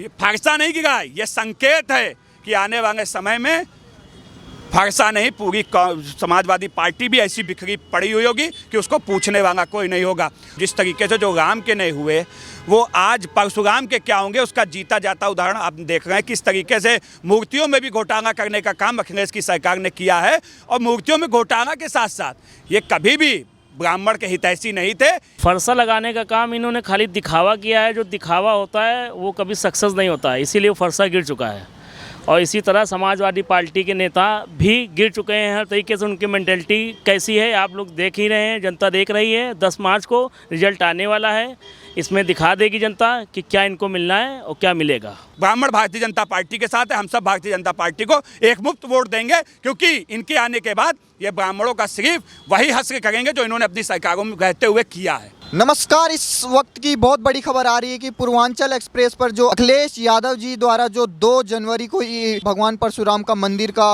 ये फरसा नहीं गिरा, ये संकेत है कि आने वाले समय में फरसा नहीं, पूरी समाजवादी पार्टी भी ऐसी बिखरी पड़ी हुई होगी कि उसको पूछने वाला कोई नहीं होगा। जिस तरीके से जो राम के नहीं हुए वो आज परशुराम के क्या होंगे, उसका जीता जाता उदाहरण आप देख रहे हैं। किस तरीके से मूर्तियों में भी घोटाला करने का काम अखिलेश की सरकार ने किया है, और मूर्तियों में घोटाला के साथ साथ ये कभी भी ब्राह्मण के हितैषी नहीं थे। फरसा लगाने का काम इन्होंने खाली दिखावा किया है। जो दिखावा होता है वो कभी सक्सेस नहीं होता है, इसीलिए वो फरसा गिर चुका है। और इसी तरह समाजवादी पार्टी के नेता भी गिर चुके हैं। हर तरीके से उनकी मेंटेलिटी कैसी है आप लोग देख ही रहे हैं, जनता देख रही है। 10 मार्च को रिजल्ट आने वाला है, इसमें दिखा देगी जनता कि क्या इनको मिलना है और क्या मिलेगा। ब्राह्मण भारतीय जनता पार्टी के साथ है, हम सब भारतीय जनता पार्टी को एक मुफ्त वोट देंगे, क्योंकि इनके आने के बाद ये ब्राह्मणों का सिर्फ वही हश्र करेंगे जो इन्होंने अपनी सरकारों में रहते हुए किया है। नमस्कार, इस वक्त की बहुत बड़ी खबर आ रही है कि पूर्वांचल एक्सप्रेस पर जो अखिलेश यादव जी द्वारा जो 2 जनवरी को ये भगवान परशुराम का मंदिर का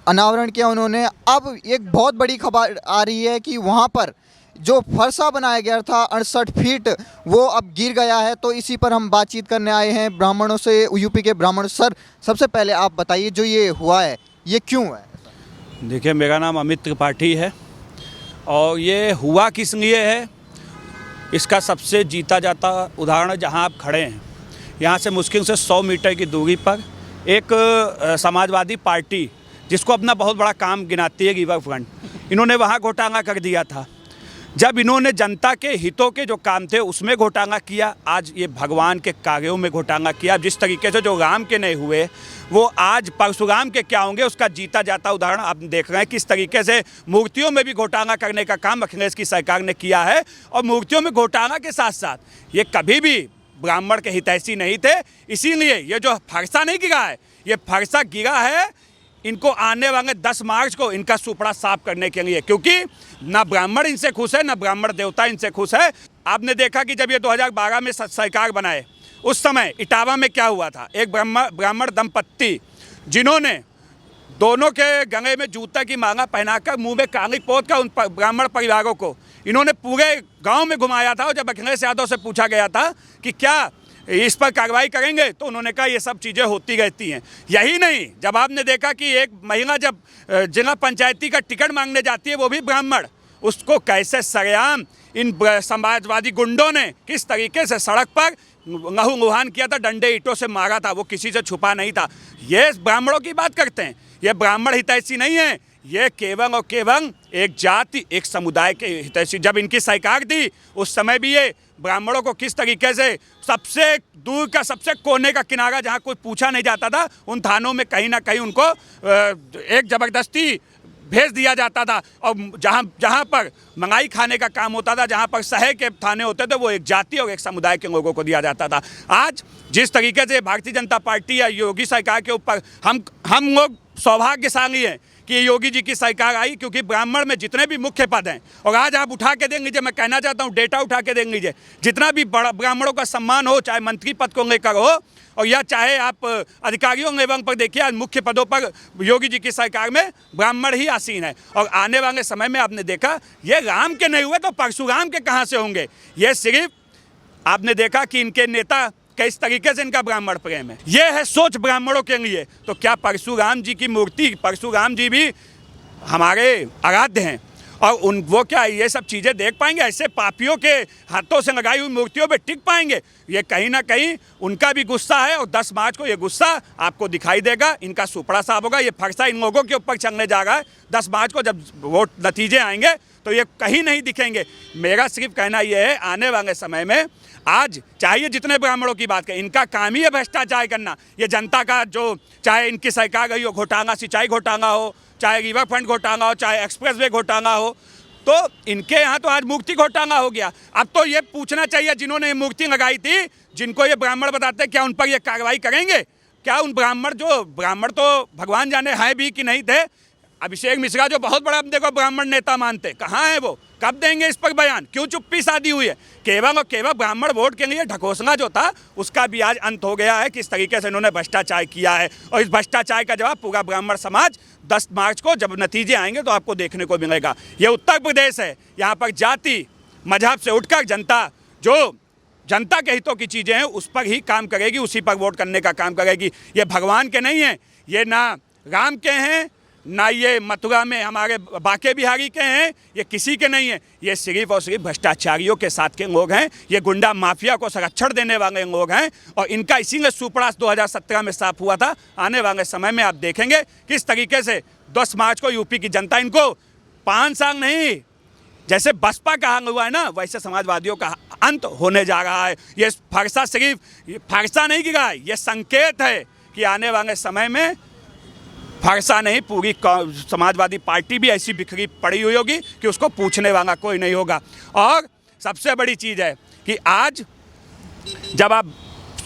अनावरण किया उन्होंने, अब एक बहुत बड़ी खबर आ रही है कि वहाँ पर जो फरसा बनाया गया था 68 फीट वो अब गिर गया है। तो इसी पर हम बातचीत करने आए हैं ब्राह्मणों से, यूपी के ब्राह्मण। सर, सबसे पहले आप बताइए जो ये हुआ है ये क्यों है? देखिए, मेरा नाम अमित त्रिपाठी है और ये हुआ किस लिए है इसका सबसे जीता जाता उदाहरण जहां आप खड़े हैं, यहां से मुश्किल से 100 मीटर की दूरी पर एक समाजवादी पार्टी जिसको अपना बहुत बड़ा काम गिनाती है रिवर फ्रंट, इन्होंने वहां घोटाला कर दिया था। जब इन्होंने जनता के हितों के जो काम थे उसमें घोटाला किया, आज ये भगवान के कार्यों में घोटाला किया। जिस तरीके से जो राम के नहीं हुए वो आज परशुराम के क्या होंगे, उसका जीता जाता उदाहरण आप देख रहे हैं। किस तरीके से मूर्तियों में भी घोटाला करने का काम अखिलेश की सरकार ने किया है, और मूर्तियों में घोटाला के साथ साथ ये कभी भी ब्राह्मण के हितैषी नहीं थे। इसीलिए ये जो फरसा नहीं गिरा है, ये फरसा गिरा है इनको आने वाले 10 मार्च को इनका सुपड़ा साफ करने के लिए, क्योंकि ना ब्राह्मण इनसे खुश है, ना ब्राह्मण देवता इनसे खुश है। आपने देखा कि जब ये 2012 में सरकार बनाए उस समय इटावा में क्या हुआ था, एक ब्राह्मण दंपत्ति जिन्होंने दोनों के गले में जूता की माला पहनाकर मुंह में कांगड़ी पोत कर उन ब्राह्मण परिवारों को इन्होंने पूरे गाँव में घुमाया था। और जब अखिलेश यादव से पूछा गया था कि क्या इस पर कार्रवाई करेंगे, तो उन्होंने कहा ये सब चीज़ें होती रहती हैं। यही नहीं, जब आपने देखा कि एक महिला जब जिला पंचायती का टिकट मांगने जाती है, वो भी ब्राह्मण, उसको कैसे सरेआम इन समाजवादी गुंडों ने किस तरीके से सड़क पर लहू-लुहान किया था, डंडे ईंटों से मारा था, वो किसी से छुपा नहीं था। ये ब्राह्मणों की बात करते हैं, ये ब्राह्मण हितैषी नहीं है, ये केवल और केवल एक जाति, एक समुदाय के हितैषी। जब इनकी सरकार थी उस समय भी ये ब्राह्मणों को किस तरीके से सबसे दूर का, सबसे कोने का किनारा जहाँ कोई पूछा नहीं जाता था, उन थानों में कहीं ना कहीं उनको एक ज़बरदस्ती भेज दिया जाता था। और जहाँ पर मंगाई खाने का काम होता था, जहाँ पर शहर के थाने होते थे, वो एक जाति और एक समुदाय के लोगों को दिया जाता था। आज जिस तरीके से भारतीय जनता पार्टी या योगी सरकार के ऊपर हम लोग सौभाग्यशाली हैं कि योगी जी की सरकार आई, क्योंकि ब्राह्मण में जितने भी मुख्य पद हैं, और आज आप उठा के देख लीजिए, मैं कहना चाहता हूँ डेटा उठा के देख लीजिए, जितना भी बड़ा ब्राह्मणों का सम्मान हो, चाहे मंत्री पद को लेकर हो और या चाहे आप अधिकारियों लेवल पर देखिए, आज मुख्य पदों पर योगी जी की सरकार में ब्राह्मण ही आसीन है। और आने वाले समय में आपने देखा ये राम के नहीं हुए तो परशुराम के कहाँ से होंगे। ये सिर्फ आपने देखा कि इनके नेता किस तरीके से इनका ब्राह्मण प्रेम है, ये है सोच ब्राह्मणों के लिए। तो क्या परशुराम जी की मूर्ति, परशुराम जी भी हमारे आराध्य हैं, और वो क्या ये सब चीज़ें देख पाएंगे? ऐसे पापियों के हाथों से लगाई हुई मूर्तियों पे टिक पाएंगे? ये कहीं ना कहीं उनका भी गुस्सा है, और 10 मार्च को ये गुस्सा आपको दिखाई देगा, इनका सुपड़ा साफ होगा। ये फरसा इन लोगों के ऊपर चलने जा रहा है। 10 मार्च को जब वोट नतीजे आएंगे तो ये कहीं नहीं दिखेंगे। मेरा सिर्फ कहना ये है, आने वाले समय में आज चाहिए जितने ब्राह्मणों की बात करें, इनका काम ही है भ्रष्टाचार करना। ये जनता का जो, चाहे इनकी सरकार गई हो, घोटाला, सिंचाई घोटाला हो, चाहे रिवर फ्रंट घोटाला हो, चाहे एक्सप्रेसवे घोटाला हो, तो इनके यहाँ तो आज मूर्ति घोटाला हो गया। अब तो ये पूछना चाहिए जिन्होंने ये मूर्ति लगाई थी, जिनको ये ब्राह्मण बताते हैं, क्या उन पर ये कार्रवाई करेंगे? क्या उन ब्राह्मण तो भगवान जाने हैं भी कि नहीं थे। अभिषेक मिश्रा जो बहुत बड़ा अपने को ब्राह्मण नेता मानते, कहाँ है वो? कब देंगे इस पर बयान? क्यों चुप्पी साधी हुई है? केवल और केवल ब्राह्मण वोट के लिए ढकोसला जो था उसका भी आज अंत हो गया है। किस तरीके से इन्होंने भ्रष्टाचार किया है, और इस भ्रष्टाचार का जवाब पूरा ब्राह्मण समाज 10 मार्च को जब नतीजे आएंगे तो आपको देखने को मिलेगा। ये उत्तर प्रदेश है, यहाँ पर जाति मजहब से उठकर जनता जो जनता के हितों की चीज़ें हैं उस पर ही काम करेगी, उसी पर वोट करने का काम करेगी। ये भगवान के नहीं हैं, ये ना राम के हैं, ना ये मथुरा में हमारे बाके बिहारी के हैं, ये किसी के नहीं हैं। ये सिर्फ और सिर्फ भ्रष्टाचारियों के साथ के लोग हैं, ये गुंडा माफिया को संरक्षण देने वाले लोग हैं। और इनका इसीलिए सुपड़ास 2017 में साफ हुआ था। आने वाले समय में आप देखेंगे किस तरीके से 10 मार्च को यूपी की जनता इनको 5 साल नहीं, जैसे बसपा का हाल हुआ है ना, वैसे समाजवादियों का अंत होने जा रहा है। ये फरसा सिर्फ फरसा नहीं गिरा है, ये संकेत है कि आने वाले समय में फरसा नहीं, पूरी समाजवादी पार्टी भी ऐसी बिखरी पड़ी हुई होगी कि उसको पूछने वाला कोई नहीं होगा। और सबसे बड़ी चीज़ है कि आज जब आप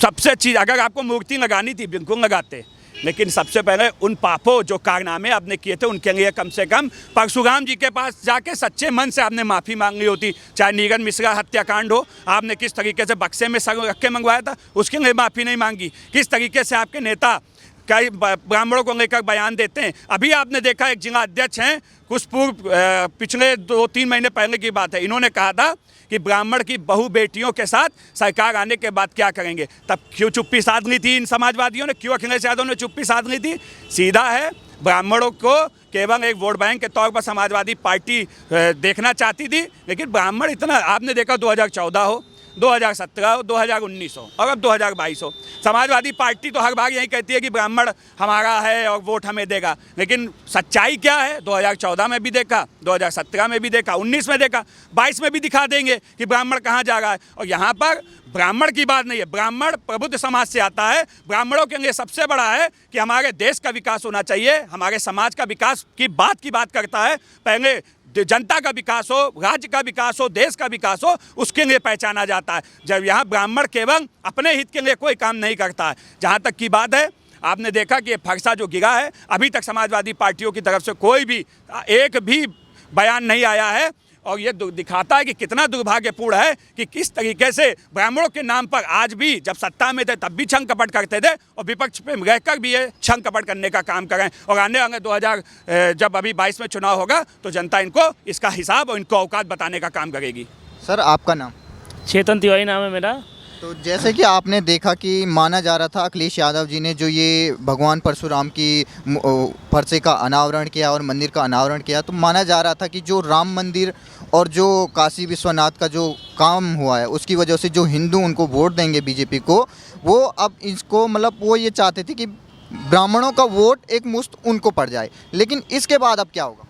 सबसे चीज़, अगर आपको मूर्ति लगानी थी बिल्कुल लगाते, लेकिन सबसे पहले उन पापों जो कारनामे आपने किए थे उनके लिए कम से कम परशुराम जी के पास जाके सच्चे मन से आपने माफ़ी मांग ली होती। चाहे नीरज मिश्रा हत्याकांड हो, आपने किस तरीके से बक्से में सर रख के मंगवाया था, उसके लिए माफ़ी नहीं मांगी। किस तरीके से आपके नेता कई ब्राह्मणों को लेकर बयान देते हैं। अभी आपने देखा एक जिला अध्यक्ष हैं, कुछ पूर्व पिछले 2-3 महीने पहले की बात है, इन्होंने कहा था कि ब्राह्मण की बहु बेटियों के साथ सरकार आने के बाद क्या करेंगे। तब क्यों चुप्पी साध ली थी इन समाजवादियों ने, क्यों अखिलेश यादव ने चुप्पी साध ली थी? सीधा है, ब्राह्मणों को केवल एक वोट बैंक के तौर पर समाजवादी पार्टी देखना चाहती थी। लेकिन ब्राह्मण इतना, आपने देखा 2014 हो, 2017 हो, 2019 हो और अब 2022 हो, समाजवादी पार्टी तो हर बार यही कहती है कि ब्राह्मण हमारा है और वोट हमें देगा। लेकिन सच्चाई क्या है? 2014 में भी देखा, 2017 में भी देखा, 19 में देखा, 22 में भी दिखा देंगे कि ब्राह्मण कहाँ जा रहा है। और यहाँ पर ब्राह्मण की बात नहीं है, ब्राह्मण प्रबुद्ध समाज से आता है। ब्राह्मणों के लिए सबसे बड़ा है कि हमारे देश का विकास होना चाहिए, हमारे समाज का विकास की बात करता है। पहले जनता का विकास हो, राज्य का विकास हो, देश का विकास हो, उसके लिए पहचाना जाता है। जब यहाँ ब्राह्मण केवल अपने हित के लिए कोई काम नहीं करता है। जहाँ तक की बात है, आपने देखा कि ये फरसा जो गिरा है, अभी तक समाजवादी पार्टियों की तरफ से कोई भी एक भी बयान नहीं आया है। और ये दिखाता है कि कितना दुर्भाग्यपूर्ण है कि किस तरीके से ब्राह्मणों के नाम पर आज भी, जब सत्ता में थे तब भी छंग कपट करते थे और विपक्ष पे रहकर भी ये छंग कपट करने का काम करें। और आने वाले 2000 जब अभी 22 में चुनाव होगा तो जनता इनको इसका हिसाब और इनको औकात बताने का काम करेगी। सर आपका नाम? चेतन तिवारी नाम है मेरा। तो जैसे कि आपने देखा कि माना जा रहा था अखिलेश यादव जी ने जो ये भगवान परशुराम की फरसे का अनावरण किया और मंदिर का अनावरण किया, तो माना जा रहा था कि जो राम मंदिर और जो काशी विश्वनाथ का जो काम हुआ है उसकी वजह से जो हिंदू उनको वोट देंगे बीजेपी को, वो अब इसको मतलब वो ये चाहते थे कि ब्राह्मणों का वोट एक मुश्त उनको पड़ जाए। लेकिन इसके बाद अब क्या होगा?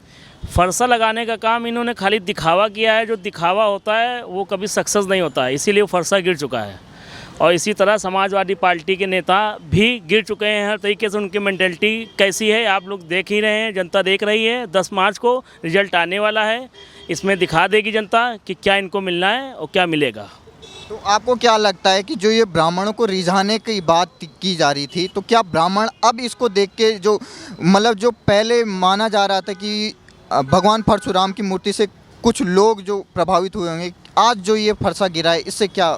फरसा लगाने का काम इन्होंने खाली दिखावा किया है। जो दिखावा होता है वो कभी सक्सेस नहीं होता है, इसीलिए वो फरसा गिर चुका है। और इसी तरह समाजवादी पार्टी के नेता भी गिर चुके हैं। हर तरीके से उनकी मेंटेलिटी कैसी है आप लोग देख ही रहे हैं, जनता देख रही है। 10 मार्च को रिजल्ट आने वाला है, इसमें दिखा देगी जनता कि क्या इनको मिलना है और क्या मिलेगा। तो आपको क्या लगता है कि जो ये ब्राह्मणों को रिझाने की बात की जा रही थी, तो क्या ब्राह्मण अब इसको देख के जो मतलब जो पहले माना जा रहा था कि भगवान परशुराम की मूर्ति से कुछ लोग जो प्रभावित हुए होंगे, आज जो ये फरसा गिरा है इससे क्या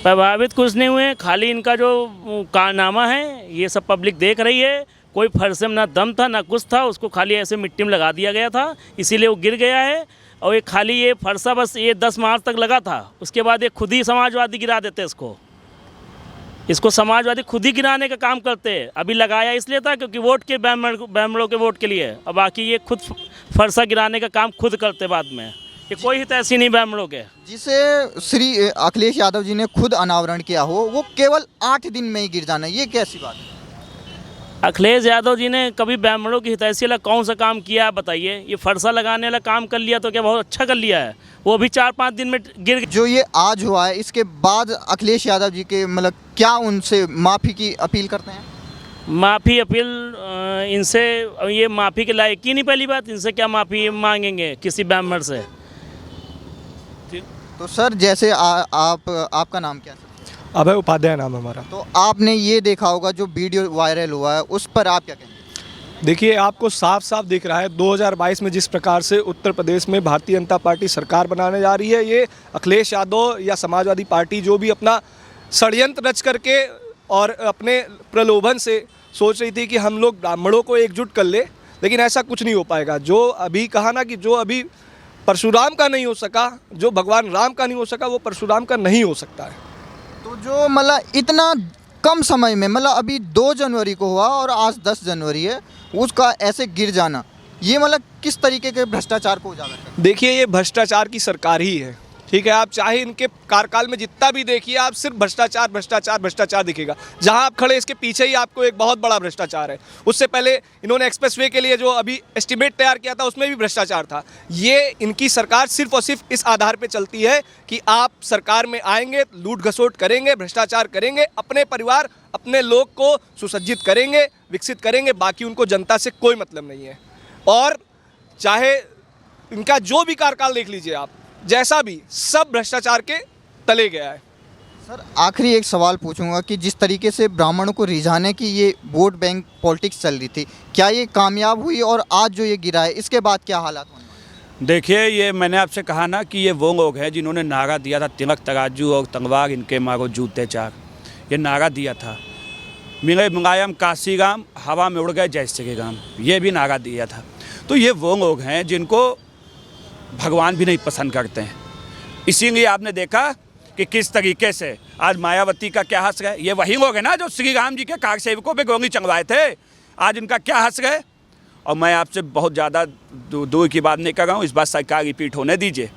प्रभावित? कुछ नहीं हुए, खाली इनका जो कारनामा है ये सब पब्लिक देख रही है। कोई फरसे में ना दम था ना कुछ था, उसको खाली ऐसे मिट्टी में लगा दिया गया था, इसीलिए वो गिर गया है। और ये खाली ये फरसा बस ये 10 मार्च तक लगा था, उसके बाद ये खुद ही समाजवादी गिरा देते इसको समाजवादी खुद ही गिराने का काम करते हैं। अभी लगाया इसलिए था क्योंकि वोट के ब्राह्मणों के वोट के लिए, और बाकी ये खुद फरसा गिराने का काम खुद करते बाद में। ये कोई हित ऐसी नहीं ब्राह्मणों के। जिसे श्री अखिलेश यादव जी ने खुद अनावरण किया हो, वो केवल 8 दिन में ही गिर जाना, ये कैसी बात है? अखिलेश यादव जी ने कभी ब्राह्मणों की हितैषी वाला कौन सा काम किया बताइए? ये फरसा लगाने वाला काम कर लिया तो क्या बहुत अच्छा कर लिया है? वो भी 4-5 दिन में गिर। जो ये आज हुआ है इसके बाद अखिलेश यादव जी के मतलब क्या उनसे माफ़ी की अपील करते हैं? माफ़ी अपील इनसे, ये माफ़ी के लायक ही नहीं। पहली बात, इनसे क्या माफ़ी मांगेंगे किसी ब्राह्मण से? तो सर जैसे आपका नाम क्या है? अभय उपाध्याय नाम है हमारा। तो आपने ये देखा होगा जो वीडियो वायरल हुआ है, उस पर आप क्या कहेंगे? देखिए, आपको साफ साफ दिख रहा है 2022 में जिस प्रकार से उत्तर प्रदेश में भारतीय जनता पार्टी सरकार बनाने जा रही है, ये अखिलेश यादव या समाजवादी पार्टी जो भी अपना षड्यंत्र रच करके और अपने प्रलोभन से सोच रही थी कि हम लोग ब्राह्मणों को एकजुट कर ले, लेकिन ऐसा कुछ नहीं हो पाएगा। जो अभी कहा ना कि जो अभी परशुराम का नहीं हो सका, जो भगवान राम का नहीं हो सका, वो परशुराम का नहीं हो सकता है। तो जो मतलब इतना कम समय में, मतलब अभी 2 जनवरी को हुआ और आज 10 जनवरी है, उसका ऐसे गिर जाना, ये मतलब किस तरीके के भ्रष्टाचार को उजागर करता है? देखिए, ये भ्रष्टाचार की सरकार ही है, ठीक है। आप चाहे इनके कार्यकाल में जितना भी देखिए, आप सिर्फ भ्रष्टाचार भ्रष्टाचार भ्रष्टाचार दिखेगा। जहां आप खड़े, इसके पीछे ही आपको एक बहुत बड़ा भ्रष्टाचार है। उससे पहले इन्होंने एक्सप्रेसवे के लिए जो अभी एस्टिमेट तैयार किया था, उसमें भी भ्रष्टाचार था। ये इनकी सरकार सिर्फ और सिर्फ इस आधार पे चलती है कि आप सरकार में आएंगे, लूट घसोट करेंगे, भ्रष्टाचार करेंगे, अपने परिवार अपने लोग को सुसज्जित करेंगे, विकसित करेंगे, बाकी उनको जनता से कोई मतलब नहीं है। और चाहे इनका जो भी कार्यकाल देख लीजिए आप, जैसा भी, सब भ्रष्टाचार के तले गया है। सर, आखिरी एक सवाल पूछूंगा कि जिस तरीके से ब्राह्मणों को रिझाने की ये वोट बैंक पॉलिटिक्स चल रही थी, क्या ये कामयाब हुई? और आज जो ये गिरा है, इसके बाद क्या हालात होने वाले? देखिए, ये मैंने आपसे कहा ना कि ये वो लोग हैं जिन्होंने नारा दिया था, तिलक तराजू और तलवार इनके मारो जूते चार, ये नारा दिया था। मिले मुलायम काशीराम, हवा में उड़ गए जय श्री राम, ये भी नारा दिया था। तो ये वो लोग हैं जिनको भगवान भी नहीं पसंद करते हैं। इसीलिए आपने देखा कि किस तरीके से आज मायावती का क्या हश्र है। ये वही लोग हैं ना जो श्री राम जी के कार सेवकों पे गोली चलवाए थे, आज इनका क्या हश्र है। और मैं आपसे बहुत ज़्यादा दूर की बात नहीं कर रहा हूँ, इस बार सरकार रिपीट होने दीजिए।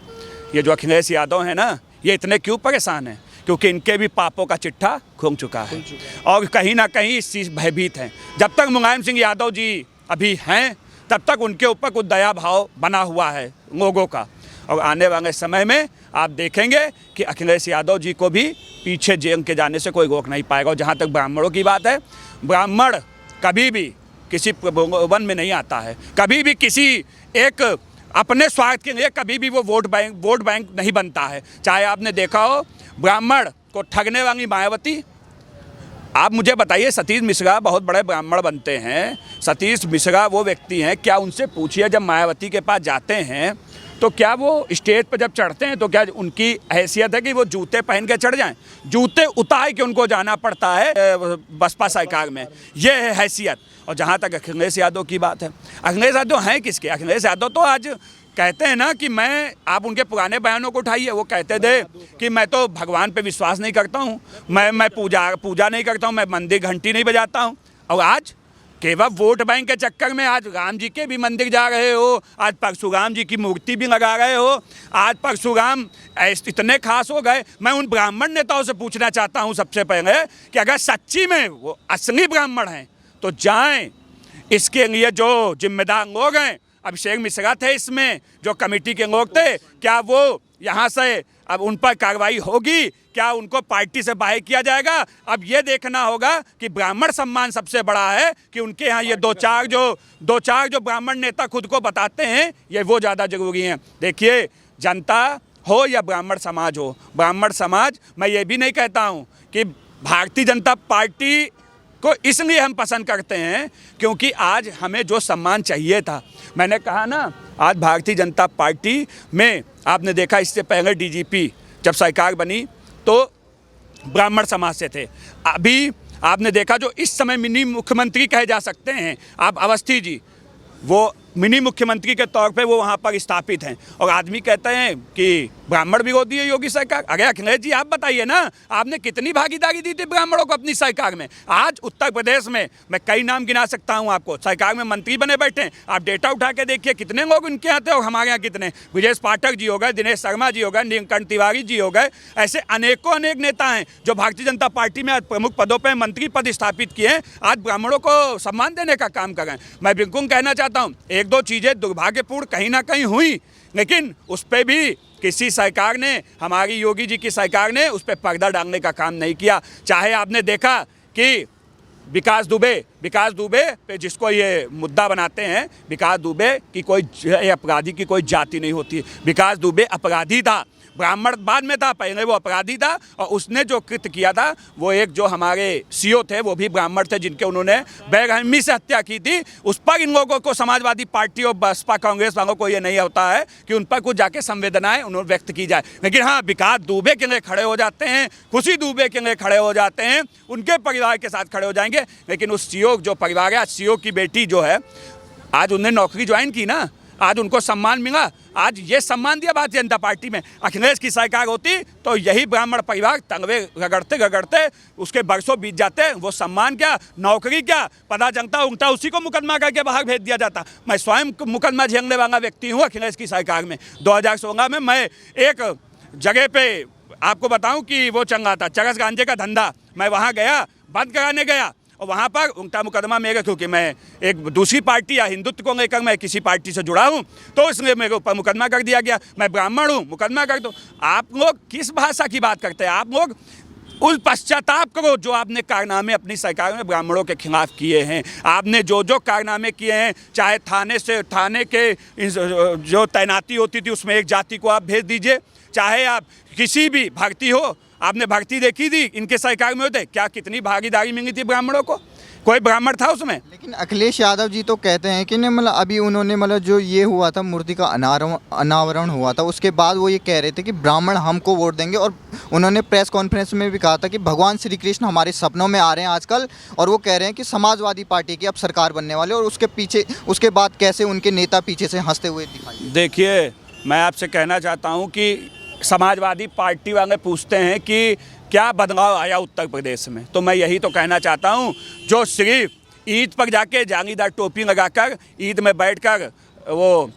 ये जो अखिलेश यादव हैं ना, ये इतने क्यों परेशान हैं? क्योंकि इनके भी पापों का चिट्ठा खुल चुका है और कहीं ना कहीं इस चीज़ भयभीत हैं। जब तक मुलायम सिंह यादव जी अभी हैं, तब तक उनके ऊपर कुछ दया भाव बना हुआ है लोगों का। और आने वाले समय में आप देखेंगे कि अखिलेश यादव जी को भी पीछे जेल के जाने से कोई रोक नहीं पाएगा। और जहाँ तक ब्राह्मणों की बात है, ब्राह्मण कभी भी किसी प्रलोभन में नहीं आता है, कभी भी किसी एक अपने स्वार्थ के लिए कभी भी वो वोट बैंक नहीं बनता है। चाहे आपने देखा हो ब्राह्मण को ठगने वाली मायावती, आप मुझे बताइए, सतीश मिश्रा बहुत बड़े ब्राह्मण बनते हैं। सतीश मिश्रा वो व्यक्ति हैं, क्या उनसे पूछिए जब मायावती के पास जाते हैं तो क्या वो स्टेज पर जब चढ़ते हैं तो क्या उनकी हैसियत है कि वो जूते पहन के चढ़ जाएं? जूते उतार के उनको जाना पड़ता है बसपा सरकार में, ये है हैसियत। और जहाँ तक अखिलेश यादव की बात है, अखिलेश यादव हैं किसके? अखिलेश यादव तो आज कहते हैं ना कि मैं, आप उनके पुराने बयानों को उठाइए, वो कहते थे कि मैं तो भगवान पे विश्वास नहीं करता हूँ, मैं पूजा नहीं करता हूँ, मैं मंदिर घंटी नहीं बजाता हूँ। और आज केवल वोट बैंक के चक्कर में आज राम जी के भी मंदिर जा रहे हो, आज परशुराम जी की मूर्ति भी लगा रहे हो, आज परशुराम इतने खास हो गए। मैं उन ब्राह्मण नेताओं से पूछना चाहता हूँ सबसे पहले कि अगर सच्ची में वो असली ब्राह्मण हैं तो जाएं, इसके लिए जो जिम्मेदार लोग हैं, अभिषेक मिश्रा थे इसमें, जो कमेटी के लोग थे, क्या वो यहाँ से अब उन पर कार्रवाई होगी? क्या उनको पार्टी से बाहर किया जाएगा? अब ये देखना होगा कि ब्राह्मण सम्मान सबसे बड़ा है कि उनके यहाँ ये दो चार जो ब्राह्मण नेता खुद को बताते हैं, ये वो ज़्यादा जरूरी हैं। देखिए, जनता हो या ब्राह्मण समाज हो, ब्राह्मण समाज, मैं ये भी नहीं कहता हूँ कि भारतीय जनता पार्टी को इसलिए हम पसंद करते हैं क्योंकि आज हमें जो सम्मान चाहिए था, मैंने कहा ना, आज भारतीय जनता पार्टी में आपने देखा, इससे पहले डीजीपी जब सरकार बनी तो ब्राह्मण समाज से थे। अभी आपने देखा जो इस समय मिनी मुख्यमंत्री कहे जा सकते हैं, आप अवस्थी जी, वो मिनी मुख्यमंत्री के तौर पे वो वहाँ पर स्थापित हैं। और आदमी कहते हैं कि ब्राह्मण विरोधी है योगी सरकार। अरे अखिलेश जी, आप बताइए ना, आपने कितनी भागीदारी दी थी ब्राह्मणों को अपनी सरकार में? आज उत्तर प्रदेश में मैं कई नाम गिना सकता हूँ आपको, सरकार में मंत्री बने बैठे हैं। आप डेटा उठा के देखिए कितने लोग उनके यहाँ थे और हमारे यहाँ कितने। ब्रजेश पाठक जी हो गए, दिनेश शर्मा जी हो गए, नीलकंठ तिवारी जी हो गए, ऐसे अनेक नेता हैं जो भारतीय जनता पार्टी में आज प्रमुख पदों पर मंत्री पद स्थापित किए हैं, आज ब्राह्मणों को सम्मान देने का काम कर रहे हैं। मैं बिल्कुल कहना चाहता हूँ, एक दो चीज़ें दुर्भाग्यपूर्ण कहीं ना कहीं हुई, लेकिन उस पर भी किसी सरकार ने, हमारी योगी जी की सरकार ने उस पर पर्दा डालने का काम नहीं किया। चाहे आपने देखा कि विकास दुबे पे जिसको ये मुद्दा बनाते हैं, विकास दुबे की कोई अपराधी की कोई जाति नहीं होती। विकास दुबे अपराधी था, ब्राह्मण बाद में था, पहले वो अपराधी था। और उसने जो कृत्य किया था, वो एक जो हमारे सीओ थे वो भी ब्राह्मण थे, जिनके उन्होंने बेरहमी से हत्या की थी। उस पर इन लोगों को, समाजवादी पार्टी और बसपा कांग्रेस वालों को ये नहीं होता है कि उन पर कुछ जाके संवेदनाएं उन्होंने व्यक्त की जाए। लेकिन हाँ, विकास दुबे के लिए खड़े हो जाते हैं, खुशी दुबे के लिए खड़े हो जाते हैं, उनके परिवार के साथ खड़े हो जाएंगे। लेकिन उस सीओ जो परिवार है, सीओ की बेटी जो है, आज उन्हें नौकरी ज्वाइन की ना, आज उनको सम्मान मिला। आज ये सम्मान दिया भारतीय जनता पार्टी में। अखिलेश की सरकार होती तो यही ब्राह्मण परिवार तंगवे रगड़ते रगड़ते उसके बरसों बीत जाते, वो सम्मान क्या, नौकरी क्या, पता चलता उल्टा उसी को मुकदमा करके बाहर भेज दिया जाता। मैं स्वयं मुकदमा झेलने वाला व्यक्ति हूँ अखिलेश की सरकार में। 2016 में मैं एक जगह पे आपको बताऊं कि वो चल रहा था चरस गांजे का धंधा, मैं वहाँ गया, बंद कराने गया, और वहाँ पर उल्टा मुकदमा मेरे, क्योंकि मैं एक दूसरी पार्टी या हिंदुत्व को लेकर मैं किसी पार्टी से जुड़ा हूँ, तो इसलिए मेरे ऊपर मुकदमा कर दिया गया। मैं ब्राह्मण हूँ, मुकदमा कर दो। आप लोग किस भाषा की बात करते हैं? आप लोग उस पश्चाताप करो जो आपने कारनामे अपनी सरकार में ब्राह्मणों के खिलाफ किए हैं। आपने जो जो कारनामे किए हैं, चाहे थाने के जो तैनाती होती थी उसमें एक जाति को आप भेज दीजिए, चाहे आप किसी भी भर्ती हो, आपने भर्ती देखी थी इनके सरकार में होते क्या, कितनी भागीदारी मिली थी ब्राह्मणों को? कोई ब्राह्मण था उसमें? लेकिन अखिलेश यादव जी तो कहते हैं कि नहीं, मतलब अभी उन्होंने मतलब जो ये हुआ था, मूर्ति का अनावरण हुआ था, उसके बाद वो ये कह रहे थे कि ब्राह्मण हमको वोट देंगे, और उन्होंने प्रेस कॉन्फ्रेंस में भी कहा था कि भगवान श्री कृष्ण हमारे सपनों में आ रहे हैं आजकल, और वो कह रहे हैं कि समाजवादी पार्टी की अब सरकार बनने वाले, और उसके बाद कैसे उनके नेता पीछे से हंसते हुए दिखाई। देखिए, मैं आपसे कहना चाहता हूँ कि समाजवादी पार्टी वाले पूछते हैं कि क्या बदलाव आया उत्तर प्रदेश में, तो मैं यही तो कहना चाहता हूँ, जो सिर्फ ईद पर जाके जालीदार टोपी लगाकर ईद में बैठकर वो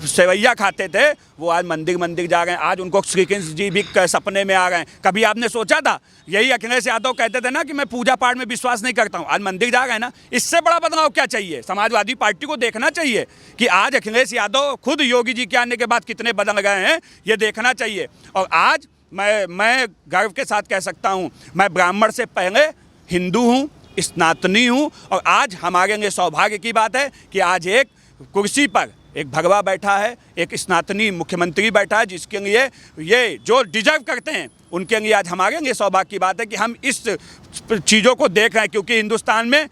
सेवैया खाते थे, वो आज मंदिर जा रहे हैं। आज उनको श्री कृष्ण जी भी सपने में आ गए हैं। कभी आपने सोचा था? यही अखिलेश यादव कहते थे ना कि मैं पूजा पाठ में विश्वास नहीं करता हूँ, आज मंदिर जा गए हैं ना। इससे बड़ा बदलाव क्या चाहिए? समाजवादी पार्टी को देखना चाहिए कि आज अखिलेश यादव खुद योगी जी के आने के बाद कितने बदल गए हैं, ये देखना चाहिए। और आज मैं गर्व के साथ कह सकता हूँ, मैं ब्राह्मण से पहले हिंदू हूँ, स्नातनी हूँ, और आज हमारे लिए सौभाग्य की बात है कि आज एक कुर्सी पर एक भगवा बैठा है, एक स्नातनी मुख्यमंत्री बैठा है, जिसके लिए ये जो डिजर्व करते हैं उनके लिए आज हमारे लिए सौभाग्य की बात है कि हम इस चीज़ों को देख रहे हैं। क्योंकि हिंदुस्तान में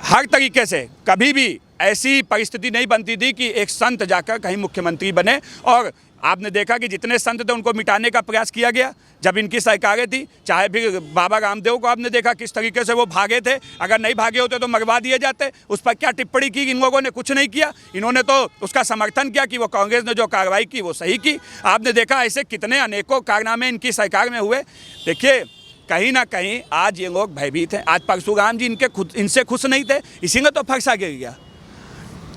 हर तरीके से कभी भी ऐसी परिस्थिति नहीं बनती थी कि एक संत जाकर कहीं मुख्यमंत्री बने, और आपने देखा कि जितने संत थे उनको मिटाने का प्रयास किया गया जब इनकी सरकारें थी। चाहे फिर बाबा रामदेव को आपने देखा किस तरीके से वो भागे थे, अगर नहीं भागे होते तो मरवा दिए जाते। उस पर क्या टिप्पणी की? इन लोगों ने कुछ नहीं किया, इन्होंने तो उसका समर्थन किया कि वो कांग्रेस ने जो कार्रवाई की वो सही की। आपने देखा ऐसे कितने अनेकों कारनामे इनकी सरकार में हुए। देखिए, कहीं ना कहीं आज ये लोग भयभीत हैं। आज परशुराम जी इनसे खुश नहीं थे, इसीलिए तो फरसा गिर गया।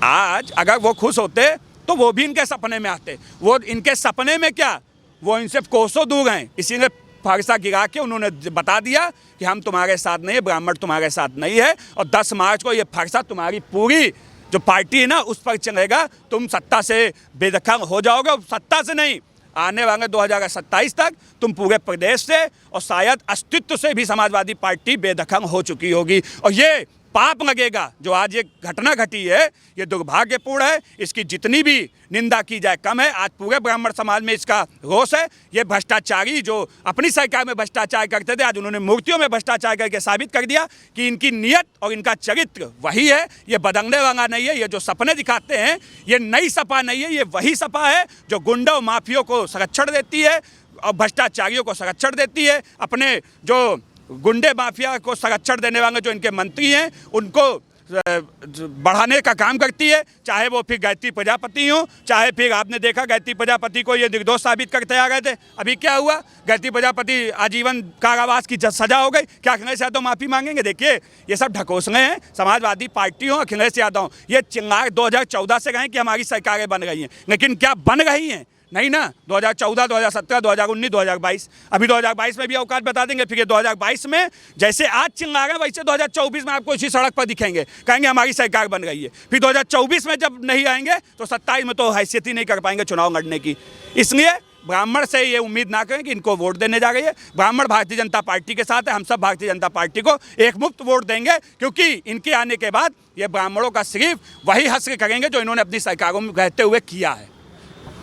आज अगर वो खुश होते तो वो भी इनके सपने में आते। वो इनके सपने में क्या, वो इनसे कोसों दूर हैं, इसीलिए फरसा गिरा के उन्होंने बता दिया कि हम तुम्हारे साथ नहीं है, ब्राह्मण तुम्हारे साथ नहीं है, और 10 मार्च को ये फरसा तुम्हारी पूरी जो पार्टी है ना उस पर चलेगा। तुम सत्ता से बेदखल हो जाओगे, सत्ता से नहीं, आने वाले 2027 तक तुम पूरे प्रदेश से और शायद अस्तित्व से भी समाजवादी पार्टी बेदखल हो चुकी होगी। और ये पाप लगेगा जो आज ये घटना घटी है, ये दुर्भाग्यपूर्ण है। इसकी जितनी भी निंदा की जाए कम है। आज पूरे ब्राह्मण समाज में इसका रोष है। ये भ्रष्टाचारी जो अपनी सरकार में भ्रष्टाचार करते थे, आज उन्होंने मूर्तियों में भ्रष्टाचार करके साबित कर दिया कि इनकी नीयत और इनका चरित्र वही है, ये बदलने वाला नहीं है। ये जो सपने दिखाते हैं ये नई सपा नहीं है, ये वही सपा है जो गुंडों माफियों को संरक्षण देती है और भ्रष्टाचारियों को संरक्षण देती है। अपने जो गुंडे माफिया को संरक्षण देने वाले जो इनके मंत्री हैं उनको बढ़ाने का काम करती है, चाहे वो फिर गायत्री प्रजापति हो, चाहे फिर आपने देखा गायत्री प्रजापति को ये निर्दोष साबित करते आ गए थे। अभी क्या हुआ? गायत्री प्रजापति आजीवन कारावास की सजा हो गई। क्या अखिलेश यादव माफ़ी मांगेंगे? देखिए, ये सब ढकोसले हैं। समाजवादी पार्टी हो, अखिलेश यादव, ये चिंगार 2014 से गए कि हमारी सरकारें बन गई हैं, लेकिन क्या बन रही हैं? नहीं ना। 2014, 2017, 2019, 2022, अभी 2022 में भी औकात बता देंगे। फिर ये 2022 में जैसे आज चिल्ला रहे हैं वैसे 2024 में आपको इसी सड़क पर दिखेंगे, कहेंगे हमारी सरकार बन गई है। फिर 2024 में जब नहीं आएंगे तो 27 में तो हैसियत ही नहीं कर पाएंगे चुनाव लड़ने की। इसलिए ब्राह्मण से ये उम्मीद ना करें कि इनको वोट देने जा रही है। ब्राह्मण भारतीय जनता पार्टी के साथ है। हम सब भारतीय जनता पार्टी को एक मुफ्त वोट देंगे, क्योंकि इनके आने के बाद ये ब्राह्मणों का सिर्फ वही हश्र करेंगे जो इन्होंने अपनी सरकारों में रहते हुए किया है।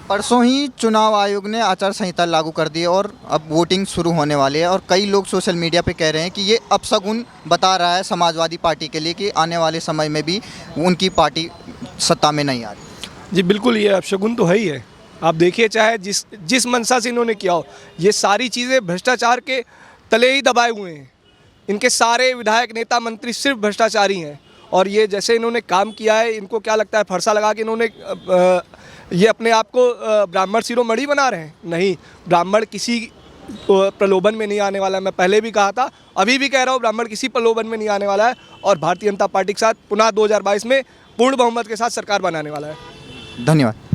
परसों ही चुनाव आयोग ने आचार संहिता लागू कर दी है और अब वोटिंग शुरू होने वाली है, और कई लोग सोशल मीडिया पे कह रहे हैं कि ये अपशगुन बता रहा है समाजवादी पार्टी के लिए कि आने वाले समय में भी उनकी पार्टी सत्ता में नहीं आ रही। जी बिल्कुल, ये अपशगुन तो है ही है। आप देखिए, चाहे जिस मंशा से इन्होंने किया हो, ये सारी चीज़ें भ्रष्टाचार के तले ही दबाए हुए हैं। इनके सारे विधायक, नेता, मंत्री सिर्फ भ्रष्टाचारी हैं, और ये जैसे इन्होंने काम किया है, इनको क्या लगता है फरसा लगा के इन्होंने ये अपने आप को ब्राह्मण शिरोमणि बना रहे हैं? नहीं, ब्राह्मण किसी प्रलोभन में नहीं आने वाला है। मैं पहले भी कहा था, अभी भी कह रहा हूँ, ब्राह्मण किसी प्रलोभन में नहीं आने वाला है और भारतीय जनता पार्टी के साथ पुनः 2022 में पूर्ण बहुमत के साथ सरकार बनाने वाला है। धन्यवाद।